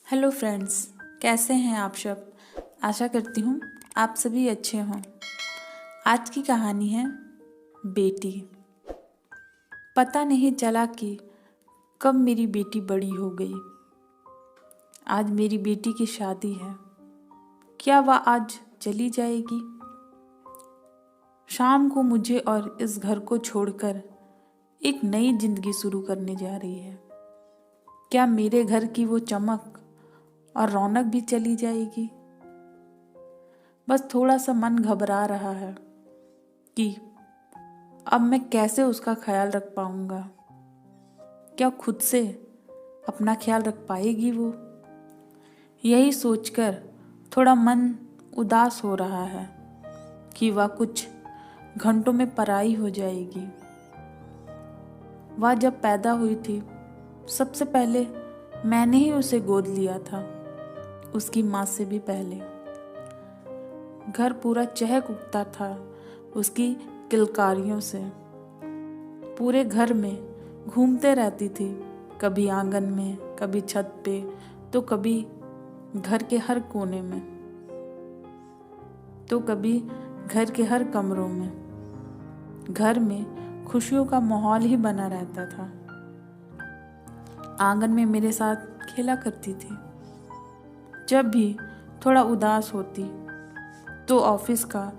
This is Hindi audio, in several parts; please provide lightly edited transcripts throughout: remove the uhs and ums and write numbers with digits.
हेलो फ्रेंड्स, कैसे हैं आप सब। आशा करती हूँ आप सभी अच्छे हों। आज की कहानी है बेटी। पता नहीं चला कि कब मेरी बेटी बड़ी हो गई। आज मेरी बेटी की शादी है। क्या वह आज चली जाएगी? शाम को मुझे और इस घर को छोड़कर एक नई जिंदगी शुरू करने जा रही है। क्या मेरे घर की वो चमक और रौनक भी चली जाएगी? बस थोड़ा सा मन घबरा रहा है कि अब मैं कैसे उसका ख्याल रख पाऊंगा। क्या खुद से अपना ख्याल रख पाएगी वो? यही सोचकर थोड़ा मन उदास हो रहा है कि वह कुछ घंटों में पराई हो जाएगी। वह जब पैदा हुई थी सबसे पहले मैंने ही उसे गोद लिया था, उसकी माँ से भी पहले। घर पूरा चहक उठता था उसकी किलकारियों से। पूरे घर में घूमते रहती थी, कभी आंगन में, कभी छत पे, तो कभी घर के हर कोने में, तो कभी घर के हर कमरों में। घर में खुशियों का माहौल ही बना रहता था। आंगन में मेरे साथ खेला करती थी। जब भी थोड़ा उदास होती तो ऑफिस का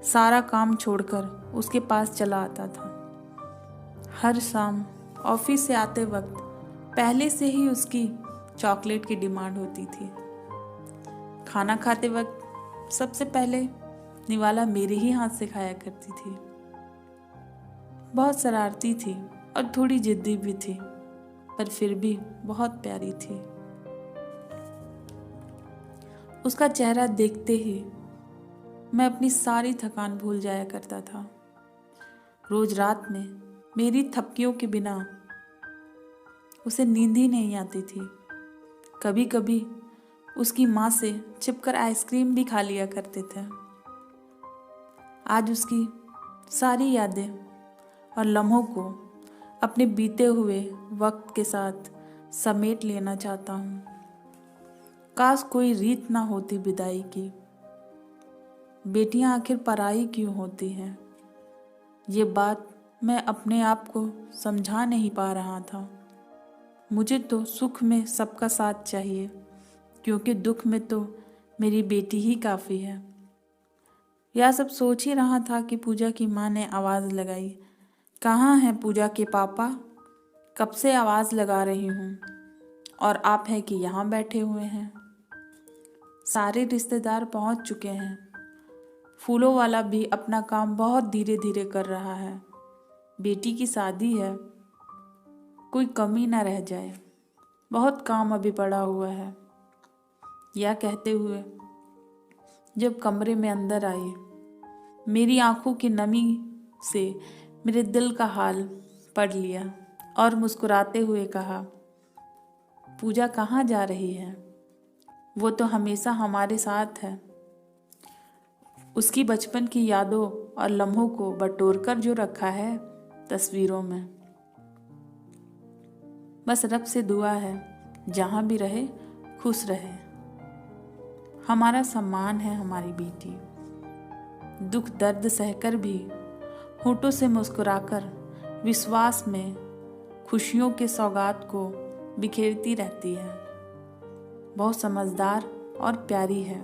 सारा काम छोड़कर उसके पास चला आता था। हर शाम ऑफिस से आते वक्त पहले से ही उसकी चॉकलेट की डिमांड होती थी। खाना खाते वक्त सबसे पहले निवाला मेरे ही हाथ से खाया करती थी। बहुत शरारती थी और थोड़ी जिद्दी भी थी, पर फिर भी बहुत प्यारी थी। उसका चेहरा देखते ही मैं अपनी सारी थकान भूल जाया करता था। रोज रात में मेरी थपकियों के बिना उसे नींद ही नहीं आती थी। कभी कभी उसकी माँ से छिपकर आइसक्रीम भी खा लिया करते थे। आज उसकी सारी यादें और लम्हों को अपने बीते हुए वक्त के साथ समेट लेना चाहता हूँ। काश कोई रीत ना होती विदाई की। बेटियां आखिर पराई क्यों होती हैं? ये बात मैं अपने आप को समझा नहीं पा रहा था। मुझे तो सुख में सबका साथ चाहिए, क्योंकि दुख में तो मेरी बेटी ही काफ़ी है। यह सब सोच ही रहा था कि पूजा की माँ ने आवाज़ लगाई, कहाँ हैं पूजा के पापा? कब से आवाज़ लगा रही हूँ और आप हैं कि यहाँ बैठे हुए हैं। सारे रिश्तेदार पहुँच चुके हैं। फूलों वाला भी अपना काम बहुत धीरे धीरे कर रहा है। बेटी की शादी है, कोई कमी ना रह जाए, बहुत काम अभी पड़ा हुआ है। यह कहते हुए जब कमरे में अंदर आई, मेरी आंखों की नमी से मेरे दिल का हाल पढ़ लिया और मुस्कुराते हुए कहा, पूजा कहाँ जा रही है? वो तो हमेशा हमारे साथ है। उसकी बचपन की यादों और लम्हों को बटोरकर जो रखा है तस्वीरों में। बस रब से दुआ है जहाँ भी रहे खुश रहे। हमारा सम्मान है हमारी बेटी। दुख दर्द सहकर भी होठों से मुस्कुराकर विश्वास में खुशियों के सौगात को बिखेरती रहती है। बहुत समझदार और प्यारी है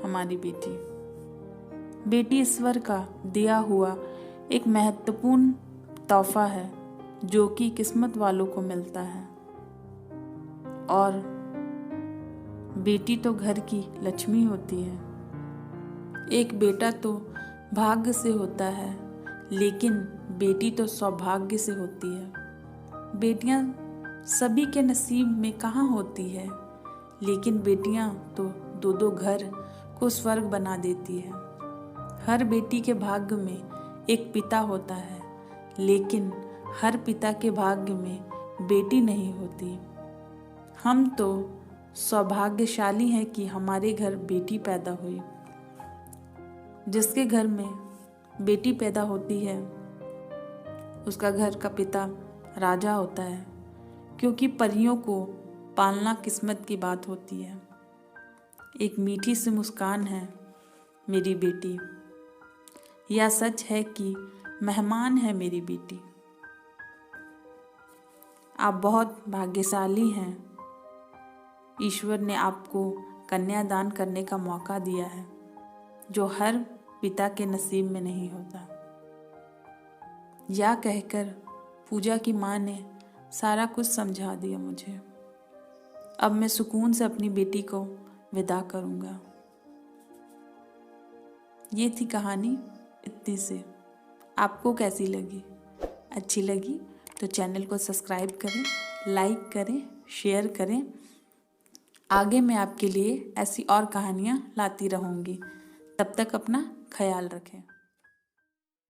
हमारी बेटी। बेटी ईश्वर का दिया हुआ एक महत्वपूर्ण तोहफा है जो कि किस्मत वालों को मिलता है। और बेटी तो घर की लक्ष्मी होती है। एक बेटा तो भाग्य से होता है, लेकिन बेटी तो सौभाग्य से होती है। बेटियां सभी के नसीब में कहाँ होती है, लेकिन बेटियां तो दो दो घर को स्वर्ग बना देती है। हर बेटी के भाग्य में एक पिता होता है, लेकिन हर पिता के भाग्य में बेटी नहीं होती। हम तो सौभाग्यशाली हैं कि हमारे घर बेटी पैदा हुई। जिसके घर में बेटी पैदा होती है उसका घर का पिता राजा होता है, क्योंकि परियों को पालना किस्मत की बात होती है। एक मीठी सी मुस्कान है मेरी बेटी, यह सच है कि मेहमान है मेरी बेटी। आप बहुत भाग्यशाली हैं, ईश्वर ने आपको कन्यादान करने का मौका दिया है, जो हर पिता के नसीब में नहीं होता। या कहकर पूजा की माँ ने सारा कुछ समझा दिया मुझे। अब मैं सुकून से अपनी बेटी को विदा करूँगा। ये थी कहानी इतनी से। आपको कैसी लगी? अच्छी लगी तो चैनल को सब्सक्राइब करें, लाइक करें, शेयर करें। आगे मैं आपके लिए ऐसी और कहानियाँ लाती रहूँगी। तब तक अपना ख्याल रखें।